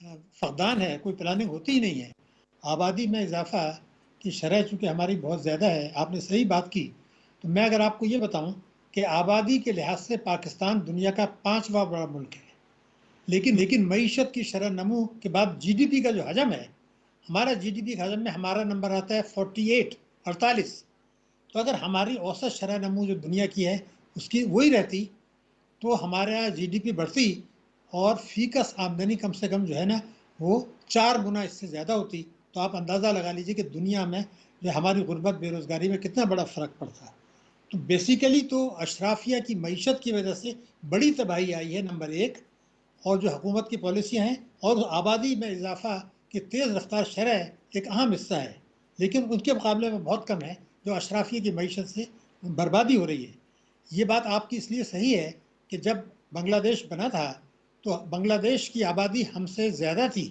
فقدان ہے، کوئی پلاننگ ہوتی ہی نہیں ہے. آبادی میں اضافہ کی شرح چونکہ ہماری بہت زیادہ ہے، آپ نے صحیح بات کی. تو میں اگر آپ کو یہ بتاؤں کہ آبادی کے لحاظ سے پاکستان دنیا کا 5واں بڑا ملک ہے، لیکن معیشت کی شرح نمو کے بعد جی ڈی پی کا جو حجم ہے، ہمارا جی ڈی پی کے حجم میں ہمارا نمبر آتا ہے 48. تو اگر ہماری اوسط شرح نمو جو دنیا کی ہے اس کی وہی رہتی تو ہمارے یہاں جی ڈی پی بڑھتی اور فی کس آمدنی کم سے کم جو ہے نا وہ 4 گنا اس سے زیادہ ہوتی. تو آپ اندازہ لگا لیجئے کہ دنیا میں جو ہماری غربت بے روزگاری میں کتنا بڑا فرق پڑتا. تو بیسیکلی تو اشرافیہ کی معیشت کی وجہ سے بڑی تباہی آئی ہے نمبر 1، اور جو حکومت کی پالیسیاں ہیں اور آبادی میں اضافہ کی تیز رفتار شرح ایک اہم حصہ ہے، لیکن ان کے مقابلے میں بہت کم ہے جو اشرافیہ کی معیشت سے بربادی ہو رہی ہے. یہ بات آپ کی اس لیے صحیح ہے کہ جب بنگلہ دیش بنا تھا تو بنگلہ دیش کی آبادی ہم سے زیادہ تھی.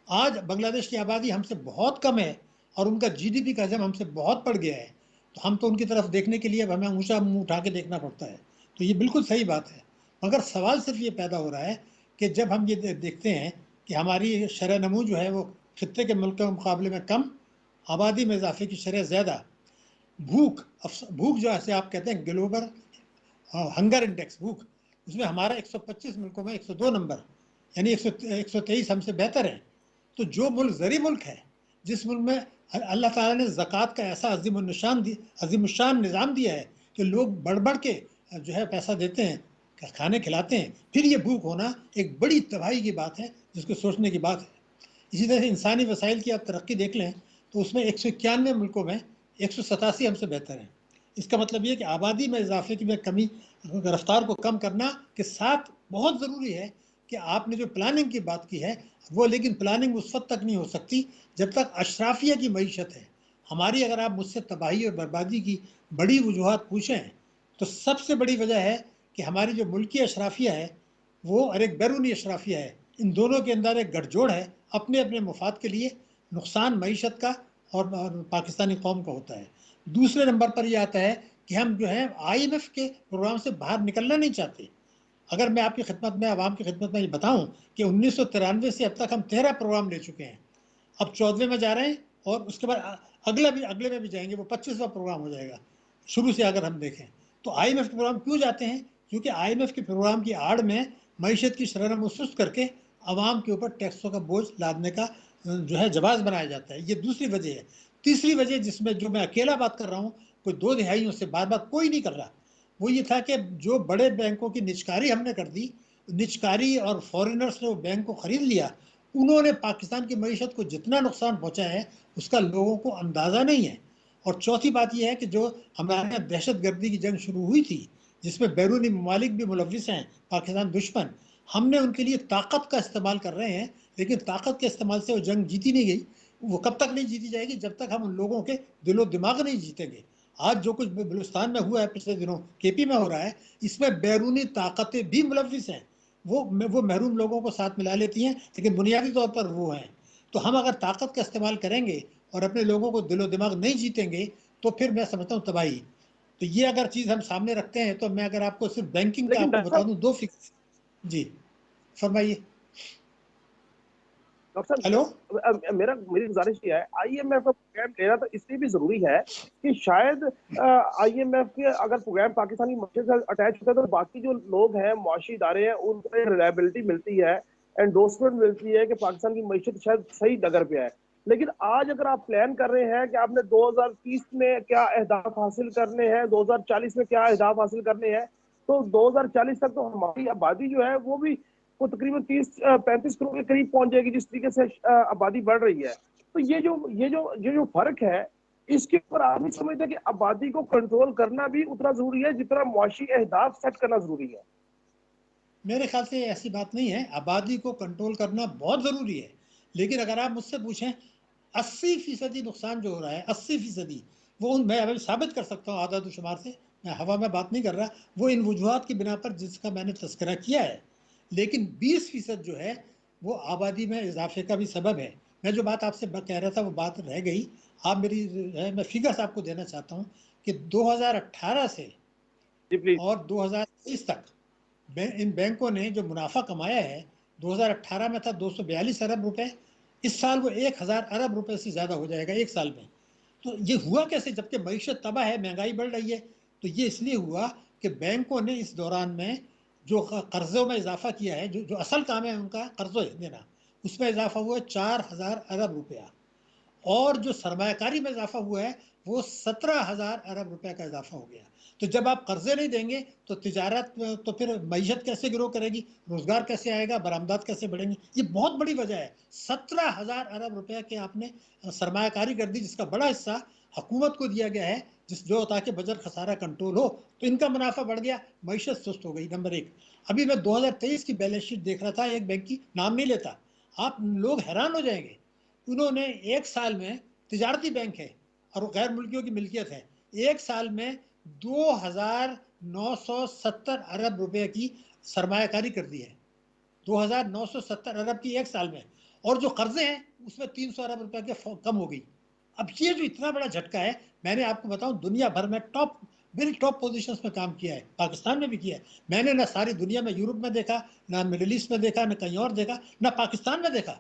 آج بنگلہ دیش کی آبادی ہم سے بہت کم ہے اور ان کا جی ڈی پی کا حجم ہم سے بہت بڑھ گیا ہے. تو ہم تو ان کی طرف دیکھنے کے لیے اب ہمیں اونچا منہ اٹھا کے دیکھنا پڑتا ہے. تو یہ بالکل صحیح بات ہے، مگر سوال صرف یہ پیدا ہو رہا ہے کہ جب ہم یہ دیکھتے ہیں کہ ہماری شرح نمو جو ہے وہ خطے کے ملک کے مقابلے میں کم، آبادی میں اضافے کی شرح زیادہ، بھوک جو ایسے آپ کہتے ہیں گلوبل ہنگر انڈیکس بھوک، اس میں ہمارا 125 ملکوں میں 102 نمبر، یعنی 123 ہم سے بہتر ہے. تو جو ملک زرعی ملک ہے، جس ملک میں اللہ تعالیٰ نے زکوٰۃ کا ایسا عظیم الشان نظام دیا ہے کہ لوگ بڑھ بڑھ کے جو ہے پیسہ دیتے ہیں، کھانے کھلاتے ہیں، پھر یہ بھوک ہونا ایک بڑی تباہی کی بات ہے جس کو سوچنے کی بات ہے. اسی طرح سے انسانی وسائل کی آپ ترقی دیکھ لیں تو اس میں 191 ملکوں میں 187 ہم سے بہتر ہیں. اس کا مطلب یہ کہ آبادی میں اضافے کی کمی رفتار کو کم کرنا کے ساتھ بہت ضروری ہے کہ آپ نے جو پلاننگ کی بات کی ہے وہ، لیکن پلاننگ اس وقت تک نہیں ہو سکتی جب تک اشرافیہ کی معیشت ہے. ہماری اگر آپ مجھ سے تباہی اور بربادی کی بڑی وجوہات پوچھیں تو سب سے بڑی وجہ ہے کہ ہماری جو ملکی اشرافیہ ہے وہ اور ایک بیرونی اشرافیہ ہے، ان دونوں کے اندر ایک گٹھ جوڑ ہے اپنے اپنے مفاد کے لیے. نقصان معیشت کا اور پاکستانی قوم کا ہوتا ہے. دوسرے نمبر پر یہ آتا ہے کہ ہم جو ہے آئی ایم ایف کے پروگرام سے باہر نکلنا نہیں چاہتے. اگر میں آپ کی خدمت میں، عوام کی خدمت میں یہ بتاؤں کہ 1993 سے اب تک ہم 13 پروگرام لے چکے ہیں، اب 14ویں میں جا رہے ہیں اور اس کے بعد اگلے میں بھی جائیں گے، وہ 25واں پروگرام ہو جائے گا شروع سے اگر ہم دیکھیں. تو آئی ایم ایف کے پروگرام کیوں جاتے ہیں؟ کیونکہ آئی ایم ایف کے پروگرام کی آڑ میں معیشت کی شرح نمو سست کر کے عوام کے اوپر ٹیکسوں کا بوجھ لادنے کا جو ہے جواز بنایا جاتا ہے. یہ دوسری وجہ ہے. تیسری وجہ جس میں جو میں اکیلا بات کر رہا ہوں، کوئی 2 دہائیوں سے بار کوئی نہیں کر رہا، وہ یہ تھا کہ جو بڑے بینکوں کی نجکاری ہم نے کر دی، نجکاری اور فورینرز نے وہ بینک کو خرید لیا، انہوں نے پاکستان کی معیشت کو جتنا نقصان پہنچایا ہے اس کا لوگوں کو اندازہ نہیں ہے. اور چوتھی بات یہ ہے کہ جو ہمارے یہاں دہشت گردی کی جنگ شروع ہوئی تھی جس میں بیرونی ممالک بھی ملوث ہیں، پاکستان دشمن، ہم نے ان کے لیے طاقت کا استعمال کر رہے ہیں، لیکن طاقت کے استعمال سے وہ جنگ جیتی نہیں گئی. وہ کب تک نہیں جیتی جائے گی؟ جب تک ہم ان لوگوں کے دل و دماغ نہیں جیتیں گے. آج جو کچھ بلوچستان میں ہوا ہے، پچھلے دنوں کے پی میں ہو رہا ہے، اس میں بیرونی طاقتیں بھی ملوث ہیں. وہ محروم لوگوں کو ساتھ ملا لیتی ہیں، لیکن بنیادی طور پر وہ ہیں. تو ہم اگر طاقت کا استعمال کریں گے اور اپنے لوگوں کو دل و دماغ نہیں جیتیں گے تو پھر میں سمجھتا ہوں تباہی. تو یہ اگر چیز ہم سامنے رکھتے ہیں تو میں اگر آپ کو صرف بینکنگ کا لیکن آپ کو ڈاکٹر بتا صاحب، دوں 2 فکر. جی فرمائیے. Doctor hello. صاحب، میری گزارش یہ ہے، آئی ایم ایف کا پروگرام لینا تو اس لیے بھی ضروری ہے کہ شاید آئی ایم ایف کے اگر پروگرام پاکستانی معیشت سے اٹیچ ہوتا ہے تو باقی جو لوگ ہیں، معاشی ادارے ہیں، ان کو ریلائبلٹی ملتی ہے، انڈورسمنٹ ملتی ہے کہ پاکستان کی معیشت شاید صحیح ڈگر پہ ہے. لیکن آج اگر آپ پلان کر رہے ہیں کہ آپ نے 2030 میں کیا اہداف حاصل کرنے ہیں، 2040 میں کیا اہداف حاصل کرنے ہیں، تو 2040 تک تو ہماری آبادی جو ہے وہ بھی وہ تقریباً 30-35 کروڑ کے قریب پہنچ جائے گی جس طریقے سے آبادی بڑھ رہی ہے. تو یہ جو فرق ہے، اس کے اوپر آپ نہیں سمجھتے کہ آبادی کو کنٹرول کرنا بھی اتنا ضروری ہے جتنا معاشی اہداف سیٹ کرنا ضروری ہے؟ میرے خیال سے ایسی بات نہیں ہے، آبادی کو کنٹرول کرنا بہت ضروری ہے، لیکن اگر آپ مجھ سے پوچھیں 80% نقصان جو ہو رہا ہے، 80% وہ میں ابھی ثابت کر سکتا ہوں اعداد و شمار سے، میں ہوا میں بات نہیں کر رہا، وہ ان وجوہات کی بنا پر جس کا میں نے تذکرہ کیا ہے. لیکن 20% جو ہے وہ آبادی میں اضافے کا بھی سبب ہے. میں جو بات آپ سے کہہ رہا تھا وہ بات رہ گئی. آپ میری میں فگرس آپ کو دینا چاہتا ہوں کہ 2018 سے جی پلیز. اور 2023 تک ان بینکوں نے جو منافع کمایا ہے، 2018 میں تھا 242 ارب روپے، اس سال وہ 1000 ارب روپے سے زیادہ ہو جائے گا ایک سال میں۔ تو یہ ہوا کیسے؟ جبکہ معیشت تباہ ہے، مہنگائی بڑھ رہی ہے، تو یہ اس لیے ہوا کہ بینکوں نے اس دوران میں جو قرضوں میں اضافہ کیا ہے، جو اصل کام ہے ان کا قرضوں دینا، اس میں اضافہ ہوا ہے 4000 ارب روپیہ، اور جو سرمایہ کاری میں اضافہ ہوا ہے وہ 17,000 ارب روپے کا اضافہ ہو گیا۔ تو جب آپ قرضے نہیں دیں گے تو تجارت، تو پھر معیشت کیسے گرو کرے گی، روزگار کیسے آئے گا، برآمدات کیسے بڑھیں گی؟ یہ بہت بڑی وجہ ہے۔ 17,000 ارب روپے کے آپ نے سرمایہ کاری کر دی، جس کا بڑا حصہ حکومت کو دیا گیا ہے، تاکہ بجٹ خسارہ کنٹرول ہو، تو ان کا منافع بڑھ گیا، معیشت سست ہو گئی۔ نمبر ایک، ابھی میں 2023 کی بیلنس شیٹ دیکھ رہا تھا، ایک بینک کی، نام نہیں لیتا، آپ لوگ حیران ہو جائیں گے، انہوں نے ایک سال میں، تجارتی بینک ہے اور غیر ملکیوں کی ملکیت ہے، ایک سال میں 2970 ارب روپے کی سرمایہ کاری کر دی ہے، 2970 ارب کی ایک سال میں، اور جو قرضے ہیں اس میں 300 ارب روپے کے کم ہو گئی۔ اب یہ جو اتنا بڑا جھٹکا ہے، میں نے آپ کو بتاؤں دنیا بھر میں ٹاپ پوزیشنز میں کام کیا ہے، پاکستان میں بھی کیا ہے میں نے، نہ ساری دنیا میں، یورپ میں دیکھا، نہ مڈل ایسٹ میں دیکھا، نہ کہیں اور دیکھا، نہ پاکستان میں دیکھا۔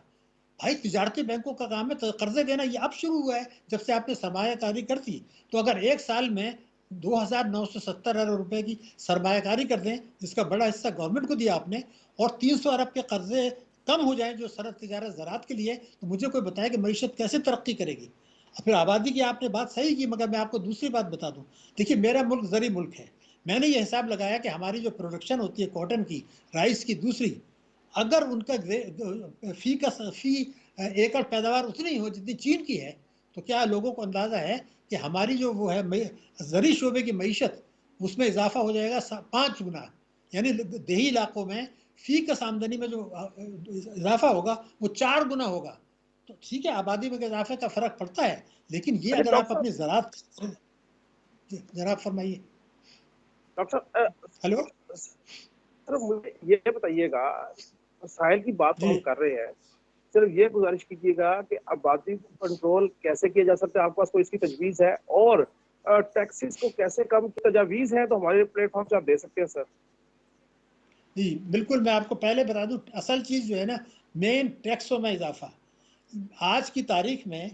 بھائی تجارتی بینکوں کا کام ہے قرضے دینا، یہ اب شروع ہوا ہے جب سے آپ نے سرمایہ کاری کرتی، تو اگر ایک سال میں 2970 ارب روپے کی سرمایہ کاری کر دیں، جس کا بڑا حصہ گورنمنٹ کو دیا آپ نے، اور 300 ارب کے قرضے کم ہو جائیں جو سرد تجارت زراعت کے لیے، تو مجھے کوئی بتائے کہ معیشت کیسے ترقی کرے گی؟ اور پھر آبادی کی آپ نے بات صحیح کی، مگر میں آپ کو دوسری بات بتا دوں، دیکھیے میرا ملک زرعی ملک ہے، میں نے یہ حساب لگایا کہ ہماری جو پروڈکشن ہوتی ہے کاٹن کی، رائس کی، دوسری، اگر ان کا فی ایکڑ پیداوار اتنی ہو جتنی چین کی ہے، تو کیا لوگوں کو اندازہ ہے کہ ہماری جو وہ ہے زرعی شعبے کی معیشت، اس میں اضافہ ہو جائے گا 5 گنا، یعنی دیہی علاقوں میں فی کس آمدنی میں جو اضافہ ہوگا وہ 4 گنا ہوگا۔ تو ٹھیک ہے، آبادی میں اضافے کا فرق پڑتا ہے، لیکن یہ اچھا اگر آپ ڈاکٹر اپنی زراعت، جناب فرمائیے۔ صاحب، ڈاکٹر ہلو، صاحب مجھے یہ بتائیے گا، ساحل کی بات تو جی ہم کر رہے ہیں، صرف یہ گزارش کیجیے گا کہ آبادی کو کنٹرول کیسے کیا جا سکتا ہے، آپ کے پاس کوئی اس کی تجویز ہے؟ اور ٹیکسز کو کیسے کم کی تجاویز ہے تو ہمارے پلیٹ فارم سے آپ دے سکتے ہیں سر۔ جی بالکل، میں آپ کو پہلے بتا دوں، اصل چیز جو ہے نا، مین ٹیکسوں میں اضافہ، آج کی تاریخ میں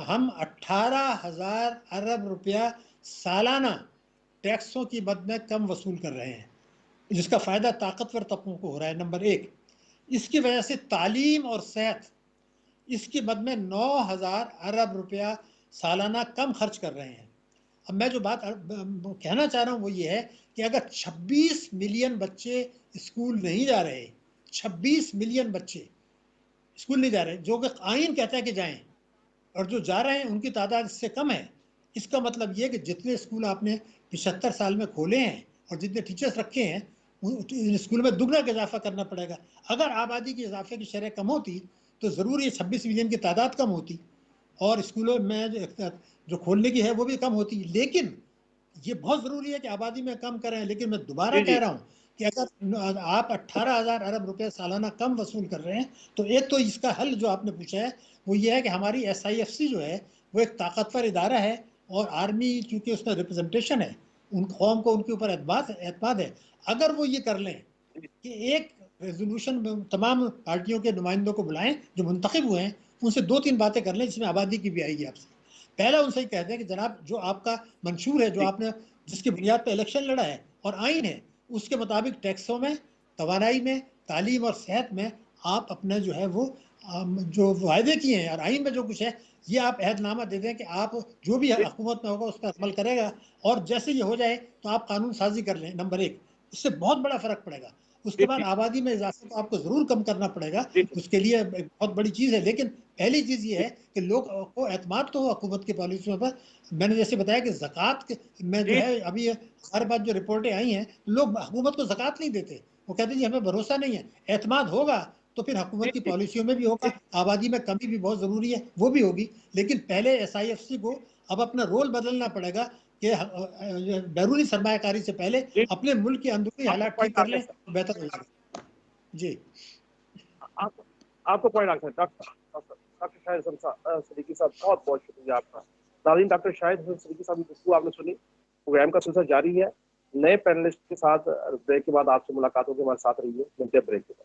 ہم 18,000 ارب روپیہ سالانہ ٹیکسوں کی مد میں کم وصول کر رہے ہیں، جس کا فائدہ طاقتور طبقوں کو ہو رہا ہے۔ نمبر ایک، اس کی وجہ سے تعلیم اور صحت، اس کی مد میں 9,000 ارب روپیہ سالانہ کم خرچ کر رہے ہیں۔ اب میں جو بات کہنا چاہ رہا ہوں وہ یہ ہے کہ اگر 26 ملین بچے اسکول نہیں جا رہے، 26 ملین بچے اسکول نہیں جا رہے، جو کہ آئین کہتا ہے کہ جائیں، اور جو جا رہے ہیں ان کی تعداد اس سے کم ہے، اس کا مطلب یہ کہ جتنے اسکول آپ نے 75 سال میں کھولے ہیں اور جتنے ٹیچرز رکھے ہیں، اسکول میں دگنا کا اضافہ کرنا پڑے گا۔ اگر آبادی کی اضافے کی شرح کم ہوتی تو ضرور یہ 26 ملین کی تعداد کم ہوتی، اور اسکولوں میں جو کھولنے کی ہے وہ بھی کم ہوتی، لیکن یہ بہت ضروری ہے کہ آبادی میں کم کریں۔ لیکن میں دوبارہ جی جی کہہ رہا ہوں کہ اگر آپ 18,000 ارب روپے سالانہ کم وصول کر رہے ہیں، تو ایک تو اس کا حل جو آپ نے پوچھا ہے وہ یہ ہے کہ ہماری SIFC جو ہے وہ ایک طاقتور ادارہ ہے، اور آرمی چونکہ اس میں ریپرزنٹیشن ہے، ان قوم کو ان کے اوپر اعتماد ہے، اگر وہ یہ کر لیں کہ ایک ریزولوشن میں تمام پارٹیوں کے نمائندوں کو بلائیں جو منتخب ہوئے ہیں، ان سے 2-3 باتیں کر لیں، جس میں آبادی کی بھی آئے گی آپ سے۔ پہلا ان سے ہی کہتے ہیں کہ جناب جو آپ کا منشور ہے، جو جی آپ نے جس کی بنیاد پہ الیکشن لڑا ہے اور آئین ہے، اس کے مطابق ٹیکسوں میں، توانائی میں، تعلیم اور صحت میں آپ اپنے جو ہے وہ جو وعدے کیے ہیں اور آئین میں جو کچھ ہے، یہ آپ عہد نامہ دے دیں کہ آپ جو بھی جی حکومت میں ہوگا اس پر عمل کرے گا، اور جیسے یہ ہو جائے تو آپ قانون سازی کر لیں۔ نمبر ایک، اس سے بہت بڑا فرق پڑے گا۔ اس کے بعد جی آبادی میں اضافے کو آپ کو ضرور کم کرنا پڑے گا، جی اس کے لیے ایک بہت بڑی چیز ہے، لیکن پہلی چیز یہ ہے کہ لوگ کو اعتماد تو ہو حکومت کی پالیسیوں پر۔ میں نے جیسے بتایا کہ زکوٰۃ میں جو جی ہے ابھی ہر بات جو رپورٹیں آئی ہیں، لوگ حکومت کو زکوٰۃ نہیں دیتے، وہ کہتے ہیں جی ہمیں بھروسہ نہیں ہے۔ اعتماد ہوگا تو پھر جی حکومت کی جی پالیسیوں میں بھی ہوگا، آبادی میں کمی بھی بہت ضروری ہے، وہ بھی ہوگی، لیکن پہلے SIFC کو اب اپنا رول بدلنا پڑے گا کہ بیرونی سرمایہ کاری سے پہلے جی اپنے ملک کے اندرونی آپ کا حالات ٹھیک پوائنٹ آ کر گیا لیں سر، تو بہتر ہو جائے گا۔ جی آپ آپ کو پوائنٹ آ گیا ڈاکٹر شاہد حسن صدیقی صاحب، بہت بہت شکریہ آپ کا۔ ناظرین، ڈاکٹر شاہد حسن صدیقی صاحب کی گفتگو آپ نے سنی، پروگرام کا سلسلہ جاری ہے، نئے پینلسٹ کے ساتھ بریک کے بعد آپ سے ملاقات ہوگی، ہمارے ساتھ رہیے، ملتے ہیں بریک کے بعد۔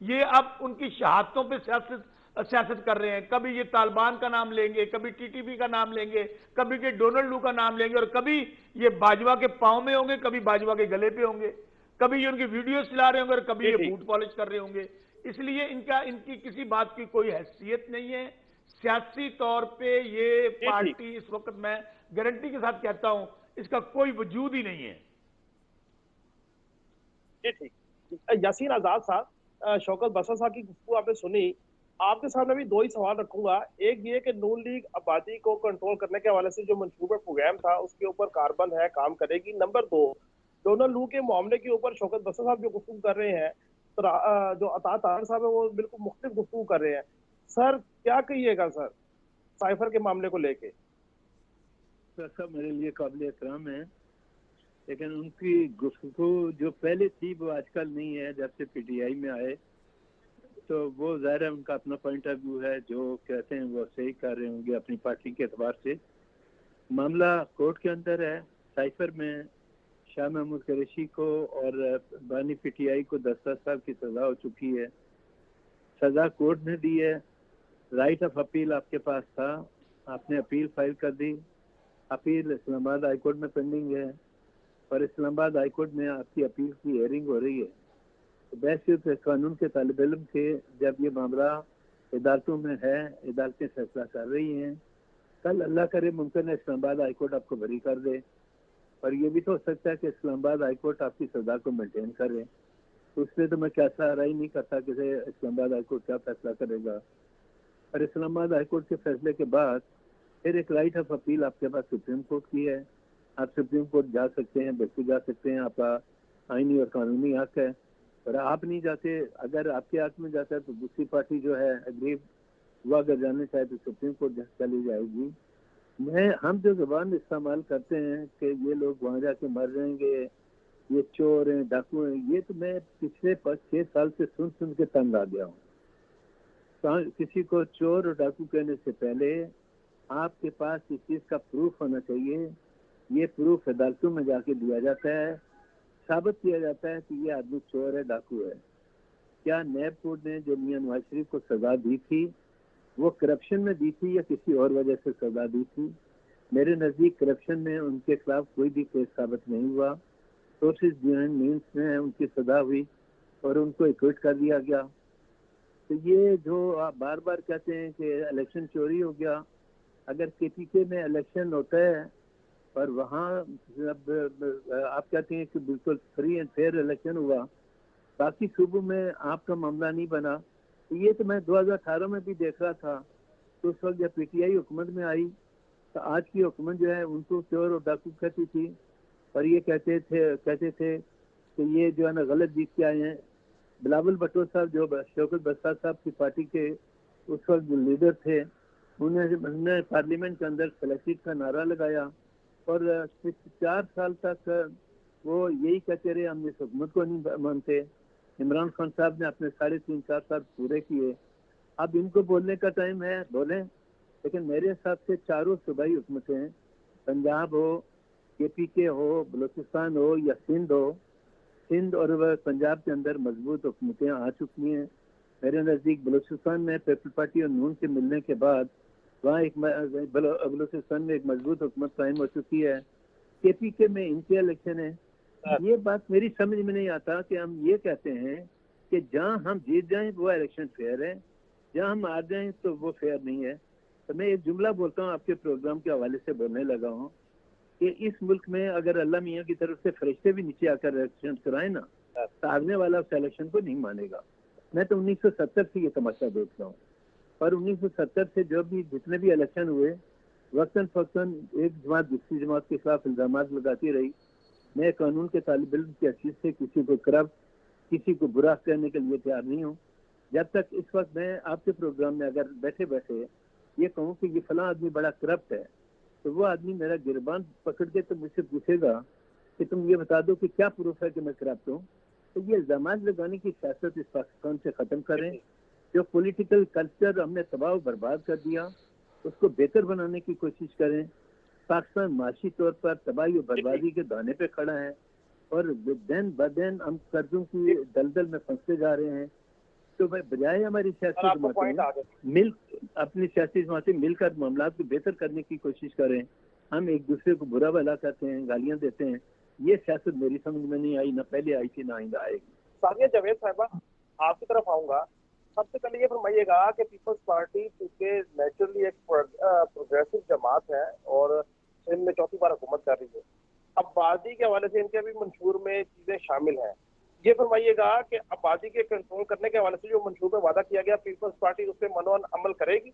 یہ اب ان کی شہادتوں پہ سیاست کر رہے ہیں. کبھی یہ طالبان کا نام لیں گے, کبھی ٹی ٹی پی کا نام لیں گے, کبھی کہ ڈونلڈ لو کا نام لیں گے, اور کبھی یہ باجوہ کے پاؤں میں ہوں گے, کبھی باجوہ کے گلے پہ ہوں گے, کبھی یہ ان کی ویڈیوز چلا رہے ہوں گے, اور کبھی یہ بوٹ پالش کر رہے ہوں گے. اس لیے ان کی کسی بات کی کوئی حیثیت نہیں ہے. سیاسی طور پہ یہ پارٹی اس وقت میں گارنٹی کے ساتھ کہتا ہوں اس کا کوئی وجود ہی نہیں ہے. جی ٹھیک. یاسین آزاد صاحب, شوکت بسر صاحب کی گفتگو آپ نے سنی. آپ کے سامنے بھی دو ہی سوال رکھوں گا. ایک یہ کہ نون لیگ آبادی کو کنٹرول کرنے کے حوالے سے جو منصوبہ پروگرام تھا اس کے اوپر کاربند ہے, کام کرے گی. نمبر دو, ڈونلڈ لو کے معاملے کے اوپر شوکت بسر صاحب جو گفتگو کر رہے ہیں, جو عطا طاہر صاحب ہیں وہ بالکل مختلف گفتگو کر رہے ہیں. سر کیا کہیے گا سر سائفر کے معاملے کو لے کے؟ سر میرے لیے قابل احترام ہے, لیکن ان کی گفتگو جو پہلے تھی وہ آج کل نہیں ہے. جب سے پی ٹی آئی میں آئے تو وہ ظاہر ہے ان کا اپنا پوائنٹ آف ویو ہے, جو کہتے ہیں وہ صحیح کر رہے ہوں گے اپنی پارٹی کے اعتبار سے. معاملہ کورٹ کے اندر ہے. سائفر میں شاہ محمود قریشی کو اور بانی پی ٹی آئی کو 10 سال کی سزا ہو چکی ہے. سزا کورٹ نے دی ہے. رائٹ آف اپیل آپ کے پاس تھا, آپ نے اپیل فائل کر دی. اپیل اسلام آباد ہائی کورٹ میں پینڈنگ ہے, اور اسلام آباد ہائی کورٹ میں آپ کی اپیل کی ہیئرنگ ہو رہی ہے. بحث قانون کے طالب علم کے جب یہ معاملہ عدالتوں میں ہے, عدالتیں فیصلہ کر رہی ہیں, کل اللہ کرے ممکن ہے اسلام آباد ہائی کورٹ آپ کو بری کر دے, اور یہ بھی تو ہو سکتا ہے کہ اسلام آباد ہائی کورٹ آپ کی سزا کو مینٹین کرے. اس پہ تو میں کیسا رائے نہیں کرتا کہ اسلام آباد ہائی کورٹ کیا فیصلہ کرے گا. اور اسلام آباد ہائی کورٹ کے فیصلے کے بعد پھر ایک رائٹ آف اپیل آپ کے پاس سپریم کورٹ کی ہے. آپ سپریم کورٹ جا سکتے ہیں, بالکل جا سکتے ہیں, آپ کا آئینی اور قانونی حق ہے. اور آپ نہیں جاتے, اگر آپ کے حق میں جاتا ہے تو دوسری پارٹی جو ہے اگریو وہ اگر جانے چاہے تو سپریم کورٹ چلی جائے گی. ہم جو زبان استعمال کرتے ہیں کہ یہ لوگ وہاں جا کے مر جائیں گے, یہ چور ہیں, ڈاکو ہیں, یہ تو میں پچھلے 6 سال سے سن کے تنگ آ گیا ہوں. کسی کو چور اور ڈاکو کہنے سے پہلے آپ کے پاس اس چیز کا پروف ہونا چاہیے. یہ پروف عدالتوں میں جا کے دیا جاتا ہے, ثابت کیا جاتا ہے کہ یہ آدمی چور ہے, ڈاکو ہے. کیا نیب کوڈ نے جو میاں نواز شریف کو سزا دی تھی وہ کرپشن میں دی تھی یا کسی اور وجہ سے سزا دی تھی؟ میرے نزدیک کرپشن میں ان کے خلاف کوئی بھی کیس ثابت نہیں ہوا. سورسز بیہائنڈ مینس میں ان کی سزا ہوئی اور ان کو ایکوٹ کر دیا گیا. تو یہ جو آپ بار بار کہتے ہیں کہ الیکشن چوری ہو گیا, اگر کے پی کے میں الیکشن ہوتا ہے اور وہاں آپ کہتے ہیں کہ بالکل فری اینڈ فیئر الیکشن ہوا, باقی صوبوں میں آپ کا معاملہ نہیں بنا, تو یہ تو میں 2018 میں بھی دیکھ رہا تھا. تو اس وقت جب پی ٹی آئی حکومت میں آئی تو آج کی حکومت جو ہے ان کو چور اور ڈاکو کہتی تھی, اور یہ کہتے تھے کہ یہ جو ہے نا غلط جیت کے آئے ہیں. بلاول بھٹو صاحب جو شوکت بسر صاحب کی پارٹی کے اس وقت جو لیڈر تھے, انہوں نے پارلیمنٹ کے اندر سلیکٹڈ کا نعرہ لگایا, اور 4 سال تک وہ یہی کہتے رہے ہم اس حکومت کو نہیں مانتے. عمران خان صاحب نے اپنے 3.5-4 سال پورے کیے. اب ان کو بولنے کا ٹائم ہے, بولیں. لیکن میرے حساب سے چاروں صوبائی حکومتیں, پنجاب ہو, کے پی کے ہو, بلوچستان ہو یا سندھ ہو, سندھ اور پنجاب کے اندر مضبوط حکومتیں آ چکی ہیں. میرے نزدیک بلوچستان میں پیپل پارٹی اور نون کے ملنے کے بعد وہاں بلوچستان میں ایک مضبوط حکومت قائم ہو چکی ہے. کے پی کے میں ان کے الیکشن ہے. یہ بات میری سمجھ میں نہیں آتا کہ ہم یہ کہتے ہیں کہ جہاں ہم جیت جائیں وہ الیکشن فیئر ہے, جہاں ہم ہار جائیں تو وہ فیئر نہیں ہے. تو میں ایک جملہ بولتا ہوں, آپ کے پروگرام کے حوالے سے بولنے لگا ہوں کہ اس ملک میں اگر اللہ میاں کی طرف سے فرشتے بھی نیچے آ کر الیکشن کرائیں نا, تو ہارنے والا اس الیکشن کو نہیں مانے گا. میں تو 1970 سے یہ تماشا دیکھتا ہوں, اور 1970 سے جو بھی جتنے بھی الیکشن ہوئے وقتاً فوقتاً ایک جماعت دوسری جماعت کے خلاف الزامات لگاتی رہی. میں قانون کے طالب علم کی حیثیت سے کسی کو کرپٹ, کسی کو برا کہنے کے لیے تیار نہیں ہوں. جب تک اس وقت میں آپ کے پروگرام میں اگر بیٹھے بیٹھے یہ کہوں کہ یہ فلاں آدمی بڑا کرپٹ ہے, تو وہ آدمی میرا گربان پکڑ کے تو مجھ سے پوچھے گا کہ تم یہ بتا دو کہ کیا پروف ہے کہ میں کرپٹ ہوں. تو یہ الزامات لگانے کی سیاست اس پاکستان سے ختم کریں. جو پولیٹیکل کلچر ہم نے تباہ و برباد کر دیا اس کو بہتر بنانے کی کوشش کریں. پاکستان معاشی طور پر تباہی و بربادی کے دانے پہ کھڑا ہے, اور دن بدن ہم قرضوں کی دلدل میں پھنستے جا رہے ہیں. تو بجائے ہماری سیاسی جماعتیں مل اپنی سیاسی جماعتیں مل کر معاملات کو بہتر کرنے کی کوشش کریں. ہم ایک دوسرے کو برا بھلا کہتے ہیں, گالیاں دیتے ہیں. یہ سیاست میری سمجھ میں نہیں آئی, نہ پہلے آئی تھی نہ آئندہ آئے گی. سامیہ جاوید صاحبہ, آپ کی طرف آؤں گا. سب سے پہلے یہ فرمائیے گا کہ پیپلز پارٹی چونکہ نیچرلی ایک پروگریسو جماعت ہے اور سندھ میں چوتھی بار حکومت کر رہی ہے, آبادی کے حوالے سے ان کے بھی منشور میں چیزیں شامل ہیں. یہ فرمائیے گا کہ آبادی کے کنٹرول کرنے کے حوالے سے جو منشور میں وعدہ کیا گیا, پیپلز پارٹی اس پہ منوان عمل کرے گی؟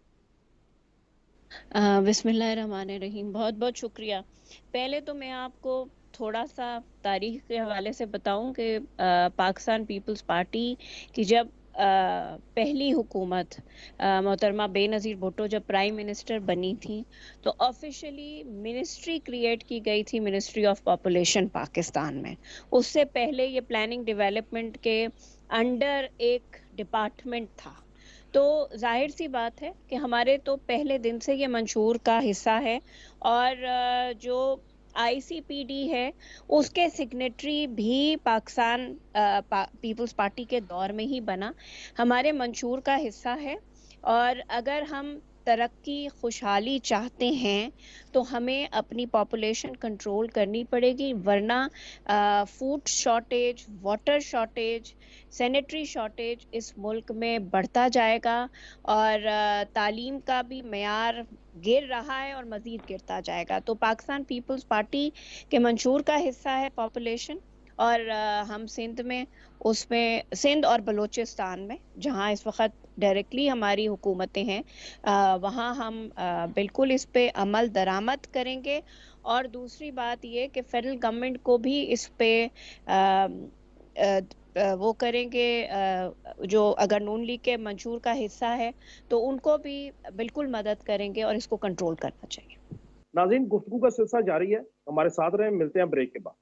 بسم اللہ الرحمن الرحیم. بہت بہت شکریہ. پہلے تو میں آپ کو تھوڑا سا تاریخ کے حوالے سے بتاؤں کہ پاکستان پیپلز پارٹی کی جب پہلی حکومت محترمہ بے نظیر بھٹو جب پرائم منسٹر بنی تھی تو آفیشلی منسٹری کریٹ کی گئی تھی, منسٹری آف پاپولیشن پاکستان میں. اس سے پہلے یہ پلاننگ ڈیولپمنٹ کے انڈر ایک ڈپارٹمنٹ تھا. تو ظاہر سی بات ہے کہ ہمارے تو پہلے دن سے یہ منشور کا حصہ ہے, اور جو آئی سی پی ڈی ہے اس کے سگنیٹری بھی پاکستان پیپلز پارٹی کے دور میں ہی بنا, ہمارے منشور کا حصہ ہے. اور اگر ہم ترقی خوشحالی چاہتے ہیں تو ہمیں اپنی پاپولیشن کنٹرول کرنی پڑے گی, ورنہ food shortage, water shortage, sanitary shortage اس ملک میں بڑھتا جائے گا, اور تعلیم کا بھی معیار گر رہا ہے اور مزید گرتا جائے گا. تو پاکستان پیپلز پارٹی کے منشور کا حصہ ہے پاپولیشن, اور ہم سندھ میں اس میں سندھ اور بلوچستان میں جہاں اس وقت ڈائریکٹلی ہماری حکومتیں ہیں وہاں ہم بالکل اس پہ عمل درآمد کریں گے. اور دوسری بات یہ کہ فیڈرل گورنمنٹ کو بھی اس پہ وہ کریں گے, جو اگر نون لیگ کے منشور کا حصہ ہے تو ان کو بھی بالکل مدد کریں گے, اور اس کو کنٹرول کرنا چاہیے. ناظرین, گفتگو کا سلسلہ جاری ہے, ہمارے ساتھ رہیں, ملتے ہیں بریک کے بعد.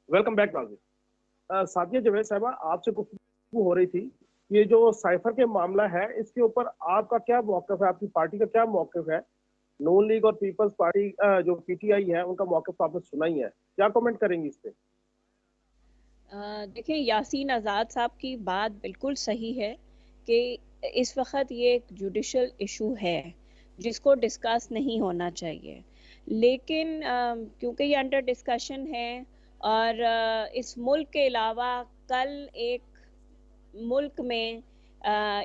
ویلکم بیک ناظرین. ساتھیہ جاوید صاحبہ, آپ سے گفتگو ہو رہی تھی, یہ جو سائفر کے معاملہ ہے اس کے اوپر آپ کا کیا موقف ہے, آپ کی پارٹی کا کیا موقف ہے؟ نون لیگ اور پیپلز پارٹی جو پی ٹی آئی ہے ان کا موقف آپ نے سنا ہی ہے, کیا کمنٹ کریں گی اس پہ؟ دیکھیں, یاسین آزاد صاحب کی بات بالکل صحیح ہے کہ اس وقت یہ ایک جوڈیشل ایشو ہے جس کو ڈسکس نہیں ہونا چاہیے, لیکن کیونکہ یہ انڈر ڈسکشن ہے اور اس ملک کے علاوہ کل ایک ملک میں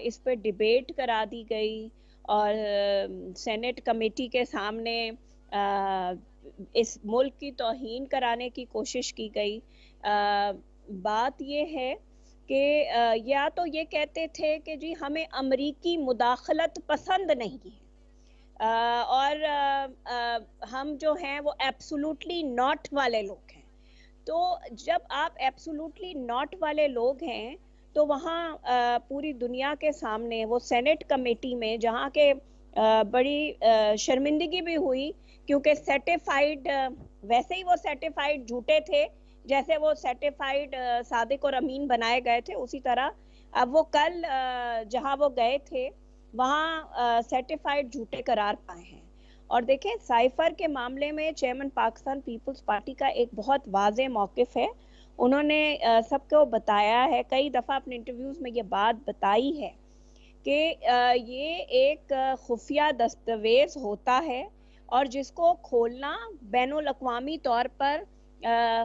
اس پہ ڈیبیٹ کرا دی گئی اور سینٹ کمیٹی کے سامنے اس ملک کی توہین کرانے کی کوشش کی گئی. بات یہ ہے کہ یا تو یہ کہتے تھے کہ جی ہمیں امریکی مداخلت پسند نہیں ہے, اور ہم جو ہیں وہ ایبسولوٹلی ناٹ والے لوگ ہیں. تو جب آپ ایبسولوٹلی ناٹ والے لوگ ہیں تو وہاں پوری دنیا کے سامنے وہ سینٹ کمیٹی میں, جہاں کے بڑی شرمندگی بھی ہوئی کیونکہ سرٹیفائیڈ, ویسے ہی وہ سرٹیفائیڈ جھوٹے تھے جیسے وہ سرٹیفائیڈ صادق اور امین بنائے گئے تھے, اسی طرح اب وہ کل جہاں وہ گئے تھے وہاں سرٹیفائیڈ جھوٹے قرار پائے ہیں. اور دیکھیں, سائفر کے معاملے میں چیئرمین پاکستان پیپلز پارٹی کا ایک بہت واضح موقف ہے. انہوں نے سب کو بتایا ہے, کئی دفعہ اپنے انٹرویوز میں یہ بات بتائی ہے کہ یہ ایک خفیہ دستاویز ہوتا ہے اور جس کو کھولنا بین الاقوامی طور پر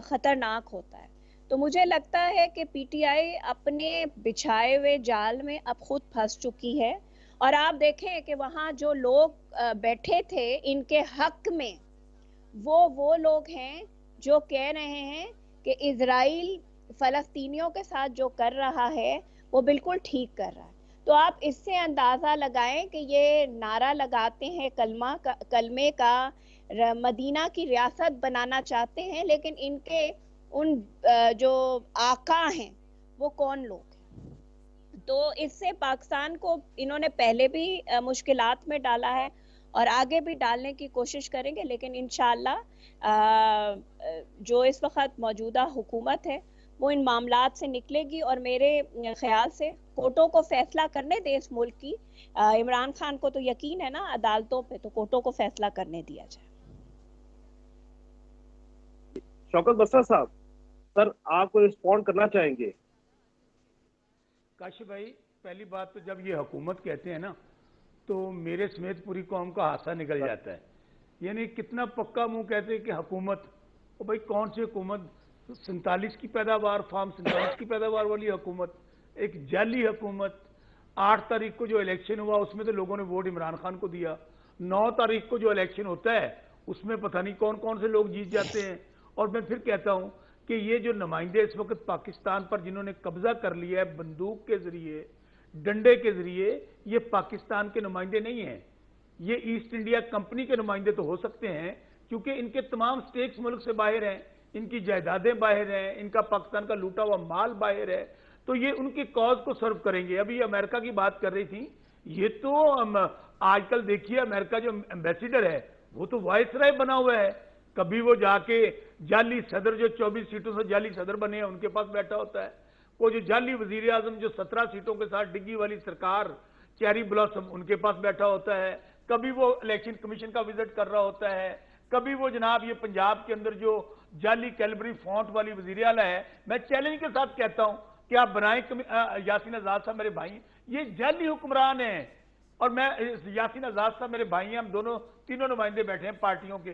خطرناک ہوتا ہے. تو مجھے لگتا ہے کہ پی ٹی آئی اپنے بچھائے ہوئے جال میں اب خود پھنس چکی ہے, اور آپ دیکھیں کہ وہاں جو لوگ بیٹھے تھے ان کے حق میں وہ لوگ ہیں جو کہہ رہے ہیں کہ اسرائیل فلسطینیوں کے ساتھ جو کر رہا ہے وہ بالکل ٹھیک کر رہا ہے. تو آپ اس سے اندازہ لگائیں کہ یہ نعرہ لگاتے ہیں کلمے کا, مدینہ کی ریاست بنانا چاہتے ہیں, لیکن ان کے ان جو آقا ہیں وہ کون لوگ ہیں. تو اس سے پاکستان کو انہوں نے پہلے بھی مشکلات میں ڈالا ہے اور آگے بھی ڈالنے کی کوشش کریں گے, لیکن انشاءاللہ جو اس وقت موجودہ حکومت ہے وہ ان معاملات سے نکلے گی، اور میرے خیال سے کورٹوں کو فیصلہ کرنے دے اس ملک کی. عمران خان کو تو یقین ہے نا عدالتوں پہ، تو کورٹوں کو فیصلہ کرنے دیا جائے. شوکت بسرا صاحب، سر آپ کو رسپونڈ کرنا چاہیں گے؟ کاشف بھائی، پہلی بات تو جب یہ حکومت کہتے ہیں نا تو میرے سمیت پوری قوم کا ہاتھہ نکل جاتا ہے. یعنی کتنا پکا منہ کہتے ہیں کہ حکومت، او بھائی کون سی حکومت؟ 47 کی پیداوار، فارم 47 کی پیداوار والی حکومت، ایک جعلی حکومت. 8 تاریخ کو جو الیکشن ہوا اس میں تو لوگوں نے ووٹ عمران خان کو دیا. 9 تاریخ کو جو الیکشن ہوتا ہے اس میں پتہ نہیں کون کون سے لوگ جیت جاتے ہیں. اور میں پھر کہتا ہوں کہ یہ جو نمائندے اس وقت پاکستان پر جنہوں نے قبضہ کر لیا ہے بندوق کے ذریعے، ڈنڈے کے ذریعے، یہ پاکستان کے نمائندے نہیں ہیں. یہ ایسٹ انڈیا کمپنی کے نمائندے تو ہو سکتے ہیں کیونکہ ان کے تمام سٹیکس ملک سے باہر ہیں، ان کی جائیدادیں باہر ہیں، ان کا پاکستان کا لوٹا ہوا مال باہر ہے، تو یہ ان کی کاز کو سرو کریں گے. ابھی امریکہ کی بات کر رہی تھی، یہ تو آج کل دیکھیے امریکہ جو ایمبیسیڈر ہے وہ تو وائس رائے بنا ہوا ہے. کبھی وہ جا کے جعلی صدر جو 24 سیٹوں سے جعلی صدر بنے ہیں ان کے پاس بیٹھا ہوتا ہے. وہ جو جعلی وزیر اعظم جو 17 سیٹوں کے ساتھ ڈگی والی سرکار چیری بلاسم ان کے پاس بیٹھا ہوتا ہے. کبھی وہ الیکشن کمیشن کا وزٹ کر رہا ہوتا ہے. کبھی وہ جناب یہ پنجاب کے اندر جو جعلی کیلبری فونٹ والی وزیر اعلیٰ ہے. میں چیلنج کے ساتھ کہتا ہوں کہ آپ بنائیں یاسین آزاد صاحب میرے بھائی، یہ جعلی حکمران ہیں. اور میں یاسین آزاد صاحب میرے بھائی ہیں، ہم دونوں تینوں نمائندے بیٹھے ہیں پارٹیوں کے.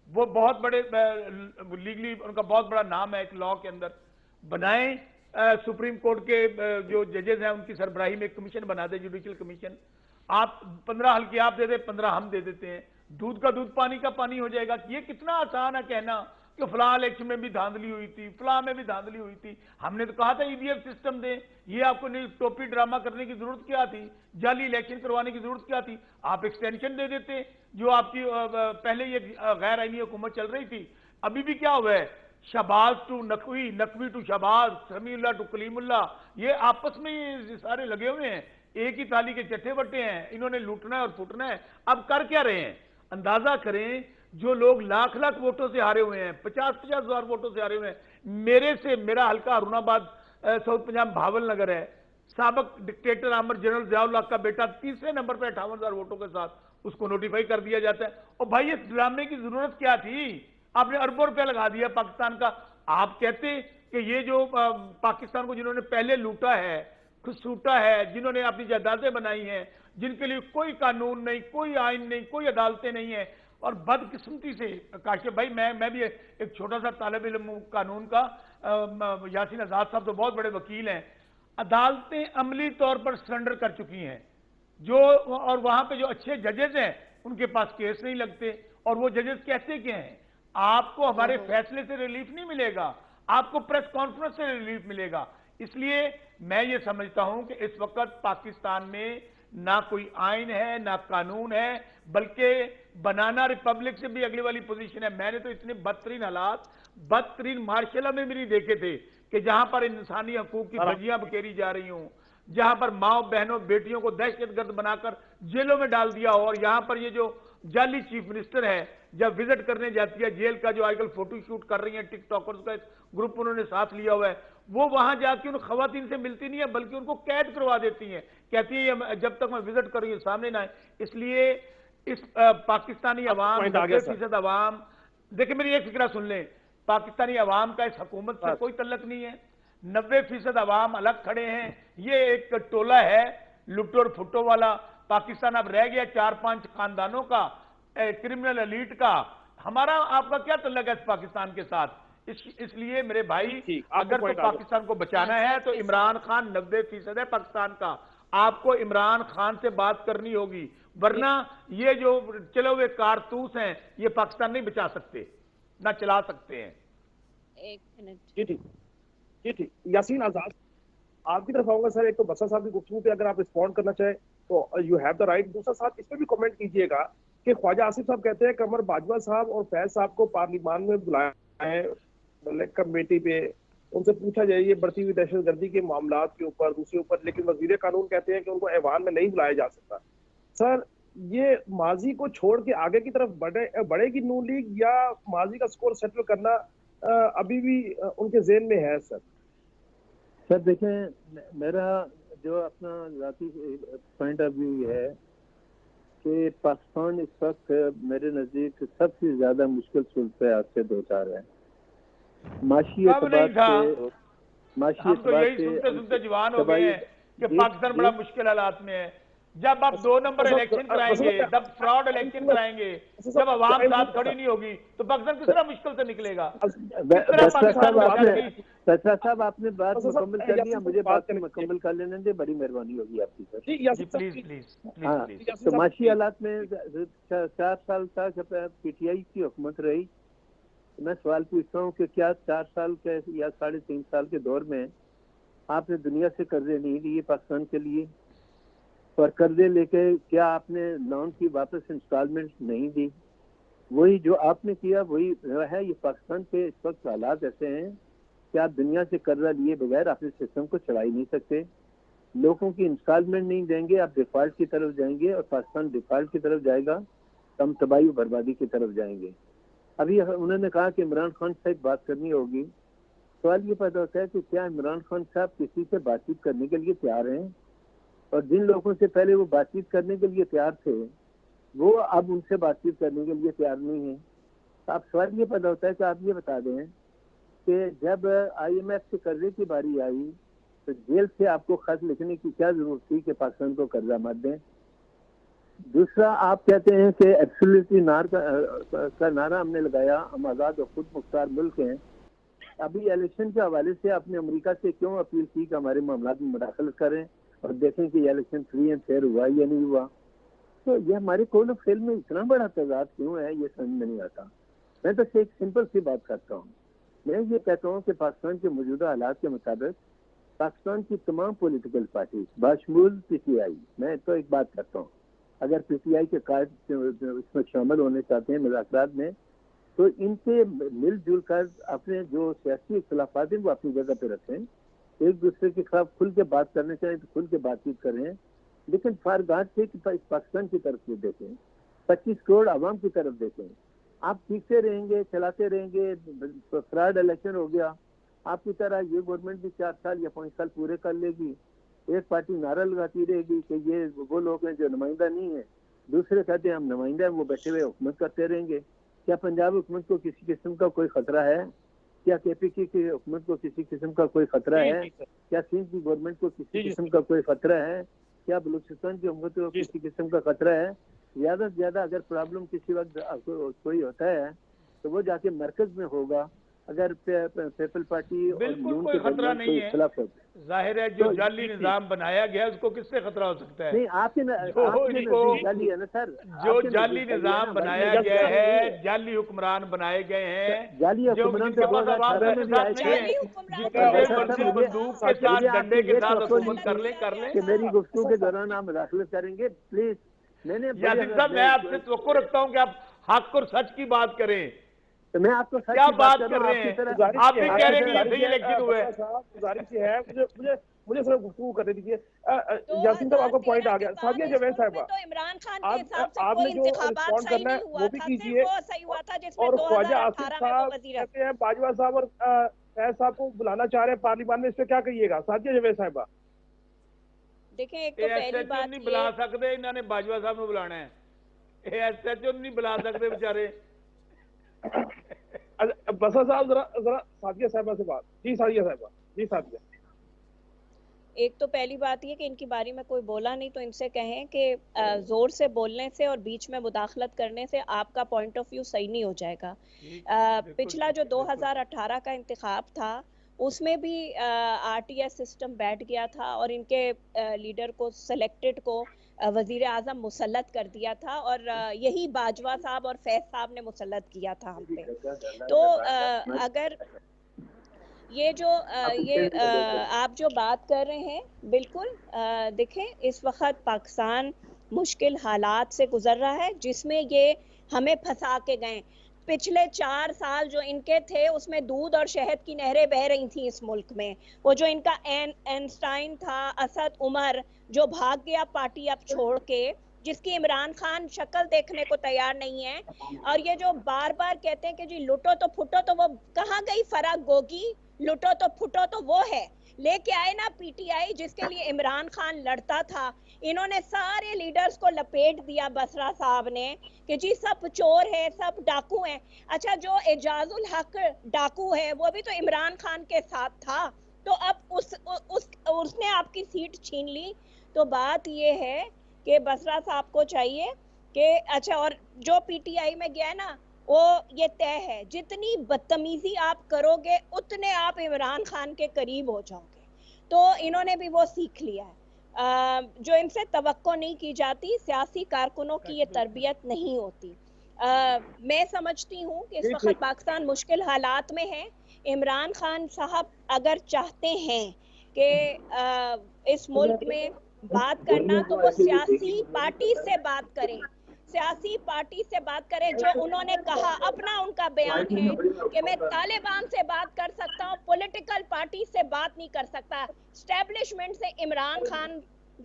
وہ بہت بڑے لیگلی ان کا بہت بڑا نام ہے ایک لاء کے اندر. بنائیں سپریم کورٹ کے جو ججز ہیں ان کی سربراہی میں ایک کمیشن بنا دیں، جوڈیشل کمیشن. آپ 15 حلقے آپ دے دیں، 15 ہم دے دیتے ہیں. دودھ کا دودھ پانی کا پانی ہو جائے گا. یہ کتنا آسان ہے کہنا کہ فلاں الیکشن میں بھی دھاندلی ہوئی تھی، فلاں میں بھی دھاندلی ہوئی تھی. ہم نے تو کہا تھا EVM سسٹم دیں. یہ آپ کو ٹوپی ڈرامہ کرنے کی ضرورت کیا تھی؟ جعلی الیکشن کروانے کی ضرورت کیا تھی؟ آپ ایکسٹینشن دے دیتے جو آپ کی پہلے یہ غیر آئینی حکومت چل رہی تھی. ابھی بھی کیا ہوا ہے؟ Shahbaz to Naqvi, Naqvi to Shahbaz, Samiullah to Kaleemullah, یہ آپس میں یہ سارے لگے ہوئے ہیں، ایک ہی تالی کے چٹے بٹے ہیں. انہوں نے لوٹنا ہے اور پھوٹنا ہے. اب کر کیا رہے ہیں؟ اندازہ کریں جو لوگ لاکھ لاکھ ووٹوں سے ہارے ہوئے ہیں، 50-50 ہزار ووٹوں سے ہارے ہوئے ہیں. میرا حلقہ ہارون آباد ساؤتھ پنجاب بھاول نگر ہے. سابق ڈکٹیٹر عامر جنرل ضیاء اللہ کا بیٹا تیسرے نمبر پہ 58,000 ووٹوں کے ساتھ اس کو نوٹیفائی کر دیا جاتا ہے. اور بھائی اس ڈرامے کی ضرورت کیا تھی؟ آپ نے اربوں روپے لگا دیا پاکستان کا. آپ کہتے کہ یہ جو پاکستان کو جنہوں نے پہلے لوٹا ہے، سوٹا ہے، جنہوں نے اپنی جائیدادیں بنائی ہیں، جن کے لیے کوئی قانون نہیں، کوئی آئین نہیں، کوئی عدالتیں نہیں ہیں، اور بدقسمتی سے کاشف بھائی میں بھی ایک چھوٹا سا طالب علم ہوں قانون کا. یاسین آزاد صاحب تو بہت بڑے وکیل ہیں. عدالتیں عملی طور پر سرنڈر کر چکی ہیں اور وہاں پہ جو اچھے ججز ہیں ان کے پاس کیس نہیں لگتے. اور وہ ججز کہتے کیا ہیں؟ آپ کو ہمارے فیصلے سے ریلیف نہیں ملے گا، آپ کو پریس کانفرنس سے ریلیف ملے گا. اس لیے میں یہ سمجھتا ہوں کہ اس وقت پاکستان میں نہ کوئی آئین ہے نہ قانون ہے، بلکہ بنانا ریپبلک سے بھی اگلی والی پوزیشن ہے. میں نے تو اتنے بدترین حالات بدترین مارشلہ میں بھی نہیں دیکھے تھے کہ جہاں پر انسانی حقوق کی دھجیاں بکھیری جا رہی ہوں، جہاں پر ماں بہنوں بیٹیوں کو دہشت گرد بنا کر جیلوں میں ڈال دیا ہو. اور یہاں پر یہ جو جعلی چیف منسٹر ہے جب وزٹ کرنے جاتی ہے جیل کا، جو آج کل فوٹو شوٹ کر رہی ہیں ٹک ٹاکرز کا گروپ انہوں نے ساتھ لیا ہوا ہے، وہ وہاں جا کے ان خواتین سے ملتی نہیں ہے بلکہ ان کو قید کروا دیتی ہیں. کہتی ہیں جب تک میں وزٹ کر رہی ہوں سامنے نہ آئے. اس لیے اس پاکستانی عوام 90% عوام، دیکھیں میری ایک فکرہ سن لیں، پاکستانی عوام کا اس حکومت سے کوئی تعلق نہیں ہے. 90% عوام الگ کھڑے ہیں. یہ ایک ٹولہ ہے لٹو اور پھٹو والا. پاکستان اب رہ گیا 4-5 خاندانوں کا، کرمنل ایلیٹ کا. ہمارا آپ کا کیا تعلق ہے اس پاکستان کے ساتھ؟ اس لیے میرے بھائی اگر تو پاکستان کو بچانا ہے تو عمران خان 90% ہے پاکستان کا. آپ کو عمران خان سے بات کرنی ہوگی، ورنہ یہ جو چلے ہوئے کارتوس ہیں یہ پاکستان نہیں بچا سکتے نہ چلا سکتے ہیں. ایک منٹ. جی ٹھیک جی ٹھیک. یاسین آزاد آپ کی طرف آؤں گا سر. ایک تو بسرا صاحب کی گفتگو پہ اگر آپ رسپونڈ کرنا چاہیں تو یو ہیو دا رائٹ. دوسرا صاحب اس پہ بھی کمنٹ کیجئے گا کہ خواجہ آصف صاحب کہتے ہیں قمر باجوہ صاحب اور فیض صاحب کو پارلیمان میں بلایا ہے کمیٹی پہ، ان سے پوچھا جائے یہ بڑھتی ہوئی دہشت گردی کے معاملات کے اوپر دوسرے اوپر، لیکن وزیر قانون کہتے ہیں کہ ان کو ایوان میں نہیں بلایا جا سکتا. سر یہ ماضی کو چھوڑ کے آگے کی طرف بڑھے گی نون لیگ یا ماضی کا سکور سیٹل کرنا ابھی بھی ان کے ذہن میں ہے؟ سر سر دیکھیں میرا جو اپنا ذاتی پوائنٹ آف ویو یہ ہے کہ پاکستان اس وقت میرے نزدیک سب سے زیادہ مشکل صورتحال سے دو چار ہے. معاشی اعتبار سے معاشی ہم تو اعتبار یہی سے سنتے سنتے جوان ہو گئے ہیں کہ پاکستان بڑا مشکل حالات میں ہے. جب آپ 2 نمبر الیکشن کرائیں گے, جب فراڈ الیکشن کرائیں گے, جب عوام ساتھ کھڑی نہیں ہوگی تو پاکستان کس طرح مشکل سے نکلے گا؟ کس طرح پاکستان پیٹرا صاحب آپ نے بات مکمل کر لیا, مجھے بات مکمل کر لینے دیں, بڑی مہربانی ہوگی آپ کی سر. جی پلیز پلیز. ہاں تو معاشی حالات میں 4 سال تک پی ٹی آئی کی حکومت رہی. میں سوال پوچھتا ہوں کہ کیا 4 سال کے یا 3.5 سال کے دور میں آپ نے دنیا سے قرضے نہیں لیے پاکستان کے لیے؟ اور قرضے لے کے کیا آپ نے لون کی واپس انسٹالمنٹ نہیں دی؟ وہی جو آپ نے کیا وہی ہے. یہ پاکستان کے اس وقت حالات ایسے ہیں کہ آپ دنیا سے قرضہ لیے بغیر اپنے سسٹم کو چلا ہی نہیں سکتے. لوگوں کی انسٹالمنٹ نہیں دیں گے, آپ ڈیفالٹ کی طرف جائیں گے, اور پاکستان ڈیفالٹ کی طرف جائے گا تو ہم تباہی و بربادی کی طرف جائیں گے. ابھی انہوں نے کہا کہ عمران خان سے بات کرنی ہوگی. سوال یہ پیدا ہوتا ہے کہ کیا عمران خان صاحب کسی سے بات چیت کرنے کے لیے تیار ہیں؟ اور جن لوگوں سے پہلے وہ بات چیت کرنے کے لیے تیار تھے وہ اب ان سے بات چیت کرنے کے لیے تیار نہیں ہیں. تو اب سوال یہ پیدا ہوتا ہے کہ آپ یہ بتا دیں کہ جب آئی ایم ایف سے قرضے کی باری آئی تو جیل سے آپ کو خط لکھنے کی کیا ضرورت تھی کہ پاکستان کو قرضہ مت دیں؟ دوسرا, آپ کہتے ہیں کہ ایبسولوٹلی کا نعرہ ہم نے لگایا, ہم آزاد اور خود مختار ملک ہیں. ابھی الیکشن کے حوالے سے آپ نے امریکہ سے کیوں اپیل کی کہ ہمارے معاملات میں مداخلت کریں اور دیکھیں کہ یہ الیکشن فری اینڈ فیئر ہوا یا نہیں ہوا؟ تو یہ ہمارے کون آف فیل میں اتنا بڑا تضاد کیوں ہے, یہ سمجھ میں نہیں آتا. میں تو ایک سمپل سی بات کرتا ہوں. میں یہ کہتا ہوں کہ پاکستان کے موجودہ حالات کے مطابق پاکستان کی تمام پولیٹیکل پارٹیز باشمول پی ٹی آئی, میں تو ایک بات کرتا ہوں, اگر پی ٹی آئی کے قائد اس میں شامل ہونے چاہتے ہیں مذاکرات میں تو ان سے مل جل کر اپنے جو سیاسی اختلافات ہیں وہ اپنی جگہ پہ رکھیں. ایک دوسرے کے خلاف کھل کے بات کرنے چاہیں تو کھل کے بات چیت کریں, لیکن فارغات سے کہ پاکستان کی طرف دیکھیں, 25 کروڑ عوام کی طرف دیکھیں. آپ سیکھتے رہیں گے, چلاتے رہیں گے, فراڈ الیکشن ہو گیا, آپ کی طرح یہ گورنمنٹ بھی 4 سال یا 5 سال پورے کر لے گی. ایک پارٹی نعرہ لگاتی رہے گی کہ یہ وہ لوگ ہیں جو نمائندہ نہیں ہیں, دوسرے کہتے ہیں ہم نمائندہ ہیں, وہ بیٹھے ہوئے حکومت کرتے رہیں گے. کیا پنجاب حکومت کو کسی قسم کا کوئی خطرہ ہے؟ کیا کے پی کی حکومت کو کسی قسم کا کوئی خطرہ ہے؟ کیا سندھ کی گورنمنٹ کو کسی قسم کا کوئی خطرہ ہے؟ کیا بلوچستان کی حکومت کو کسی قسم کا خطرہ ہے؟ زیادہ سے زیادہ اگر پرابلم کسی وقت کوئی ہوتا ہے تو وہ جا کے مرکز میں ہوگا. اگر پیپل پارٹی اور بالکل کوئی خطرہ نہیں ہے. ظاہر ہے جو جعلی نظام بنایا گیا اس کو کس سے خطرہ ہو سکتا ہے؟ نہیں, آپ کے نزدیک جعلی ہے نا سر. جو جعلی نظام بنایا گیا ہے, جعلی حکمران بنائے گئے ہیں, جعلی حکمران جن کے پاس عوام کے ساتھ نہیں ہے, جتنی دیر مرضی بندوق کے ساتھ ڈنڈے کے ساتھ حکومت کر لیں. کہ میری گفتگو کے دوران آپ مداخلت کریں گے پلیز. میں نے یاسین صاحب میں آپ سے توقع رکھتا ہوں کہ آپ حق اور سچ کی بات کریں. تو میں آپ کو کیا بات کر رہے ہیں؟ آپ بھی کہہ رہے ہیں کہ یہ صحیح الیکشن ہوئے. گزارش یہ ہے, مجھے صرف گفتگو کرنے دیجیے. یاسین صاحب آپ کا پوائنٹ آ گیا. سعدیہ جاوید صاحبہ, آپ نے جو رسپونڈ کرنا ہے وہ بھی کیجیے. اور خواجہ آصف صاحب کہتے ہیں باجوہ صاحب اور فیض صاحب کو بلانا چاہ رہے ہیں پارلیمان میں, اس پہ کیا کہیے گا سعدیہ جاوید صاحبہ؟ دیکھیں ایک تو پہلی بات نہیں بلا سکتے, انہوں نے باجوہ صاحب کو بلانا ہے. ایس ایچ او نہیں بلا سکتے بیچارے. بسا صاحب ذرا سعدیہ صاحبہ سے بات. جی سعدیہ صاحبہ. جی سعدیہ. ایک تو پہلی بات یہ کہ ان کی باری میں کوئی بولا نہیں تو ان سے کہیں کہ زور سے بولنے سے اور بیچ میں مداخلت کرنے سے آپ کا پوائنٹ آف ویو صحیح نہیں ہو جائے گا. پچھلا جو 2018 کا انتخاب تھا اس میں بھی آر ٹی ایس سسٹم بیٹھ گیا تھا اور ان کے لیڈر کو سلیکٹڈ کو وزیر اعظم مسلط کر دیا تھا, اور یہی باجوہ صاحب اور فیض صاحب نے مسلط کیا تھا ہم پہ. تو اگر یہ جو آپ جو بات کر رہے ہیں بالکل دیکھیں اس وقت پاکستان مشکل حالات سے گزر رہا ہے جس میں یہ ہمیں پھنسا کے گئے. پچھلے 4 سال جو ان کے تھے اس میں دودھ اور شہد کی نہریں بہ رہی تھیں اس ملک میں. وہ جو ان کا اینسٹائن تھا, اسد عمر جو بھاگ گیا پارٹی اب چھوڑ کے, جس کی عمران خان شکل دیکھنے کو تیار نہیں ہے, اور یہ جو بار بار کہتے ہیں کہ جی لٹو تو پھٹو, تو وہ کہاں گئی فرح گوگی؟ لٹو تو پھٹو تو وہ ہے لے کے آئے نا پی ٹی آئی جس کے لیے عمران خان لڑتا تھا، انہوں نے سارے لیڈرز کو لپیٹ دیا بسرا صاحب نے کہ جی سب چور ہے، سب ڈاکو ہیں۔ اچھا جو اعجاز الحق ڈاکو ہے وہ بھی تو عمران خان کے ساتھ تھا، تو اب اس نے آپ کی سیٹ چھین لی۔ تو بات یہ ہے کہ بسرا صاحب کو چاہیے کہ اچھا، اور جو پی ٹی آئی میں گیا نا وہ یہ طے ہے جتنی بدتمیزی آپ کرو گے اتنے آپ عمران خان کے قریب ہو جاؤ گے، تو انہوں نے بھی وہ سیکھ لیا ہے جو ان سے توقع نہیں کی جاتی۔ سیاسی کارکنوں کی یہ تربیت نہیں ہوتی۔ میں سمجھتی ہوں کہ اس وقت پاکستان مشکل حالات میں ہے۔ عمران خان صاحب اگر چاہتے ہیں کہ اس ملک میں بات کرنا تو وہ سیاسی پارٹی سے بات کریں، سیاسی پارٹی سے بات کریں جو انہوں نے کہا، اپنا ان کا بیان ہے کہ میں طالبان سے بات کر سکتا ہوں، پولیٹیکل پارٹی سے بات نہیں کر سکتا۔ اسٹیبلشمنٹ سے عمران خان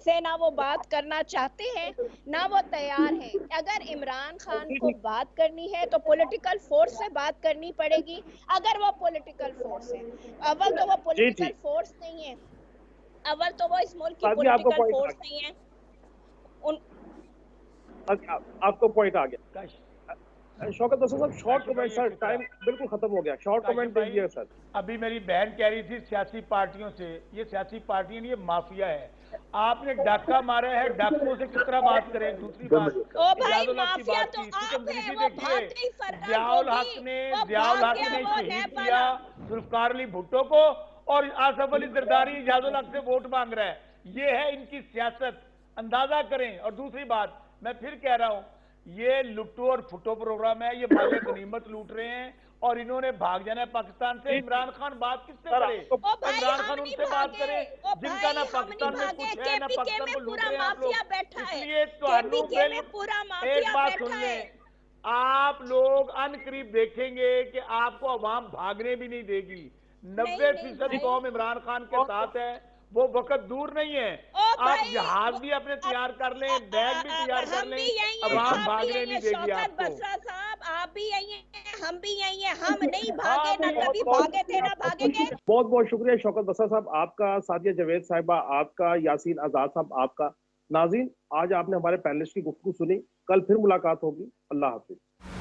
سے نہ وہ بات کرنا چاہتے ہیں نہ وہ تیار ہیں۔ اگر عمران خان کو بات کرنی ہے تو پولیٹیکل فورس سے بات کرنی پڑے گی، اگر وہ پولیٹیکل فورس ہے۔ اول تو وہ پولیٹیکل فورس نہیں ہے، اول تو وہ اس ملک کی ساتھ ہی آپ کو پولیٹیکل پوائنٹ آ فورس نہیں ہے۔ گیا، آپ کو پوائنٹ آ گیا۔ کاش شوکت بسر صاحب شارٹ کاشف بھائی کمنٹ ایک سر، فکرہ، ٹائم بالکل ختم ہو گیا، شارٹ کاشف کمنٹ بھائی دیجیے سر۔ ابھی میری بہن کہہ رہی تھی سیاسی پارٹیوں سے، یہ سیاسی پارٹیاں نہیں، یہ مافیا ہے۔ آپ نے ڈاکہ مارا ہے، ڈاکوؤں سے کس طرح بات کریں؟ دوسری بات او اعجاز بھائی الحق کی مافیا بات تو کی، آپ سکندری ہیں، سی وہ دیکھیے، بھاگ گئی فرحان ضیاء گوگی، الحق نے وہ ضیاء بھاگ الحق گیا، نے وہ شہید کیا نیپالا۔ ذوالفقار علی بھٹو کو، اور آصف علی زرداری اعجاز الحق سے ووٹ مانگ رہا ہے۔ یہ ہے ان کی سیاست، اندازہ کریں۔ اور دوسری بات میں پھر کہہ رہا ہوں، یہ لٹو اور پھٹو پروگرام ہے، یہ مال غنیمت لوٹ رہے ہیں اور انہوں نے بھاگ جانا ہے پاکستان سے۔ عمران خان بات کس سے سر کرے؟ آپ کو او بھائی عمران ہم خان ان نہیں سے بات بھاگے، کرے او جن کا نہ بھائی ہم نہیں پاکستان میں بھاگے، کچھ ہے کے نہ پی کے پاکستان میں کو لوٹ پورا رہے ہیں آپ لوگ۔ مافیا بیٹھا اس ہے، لیے کے پی تہانوں کے میں پورا ایک مافیا بات سن بیٹھا لیں، ہے۔ آپ لوگ ان قریب دیکھیں گے کہ آپ کو عوام بھاگنے بھی نہیں دے گی۔ نہیں 90% بھائی، قوم عمران خان کے ساتھ ہے، وہ وقت دور نہیں ہے۔ او آپ بھائی جہاز بھی اپنے تیار کر لیں، بیگ بھی تیار کر ہم بھی لیں، یہی ہیں، عوام آپ بھی بھاگنے یہی نہیں ہیں، دے گی شوکت آپ کو۔ بسرا صاحب آپ بھی یہی ہیں، ہم بھی یہی ہیں، ہم نہیں ہاں بھاگے، نہ بھی کبھی بہت بھاگے تھے نہ بھاگیں گے۔ بہت بہت شکریہ شوکت بسر صاحب آپ کا، سعدیہ جاوید صاحبہ آپ کا، یاسین آزاد صاحب آپ کا۔ ناظرین آج آپ نے ہمارے پینلسٹ کی گفتگو سنی، کل پھر ملاقات ہوگی، اللہ حافظ۔